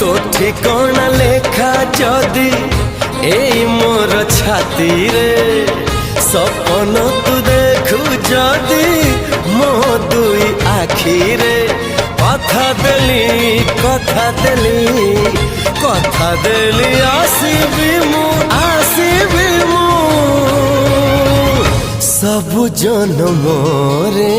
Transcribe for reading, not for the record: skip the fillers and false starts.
तो ठिकाना लेखा जदि ए मोर छाती रे सपन तू देखु जदि मो दुई आखी रे कथा देली आसीबी मु सब जन्म रे।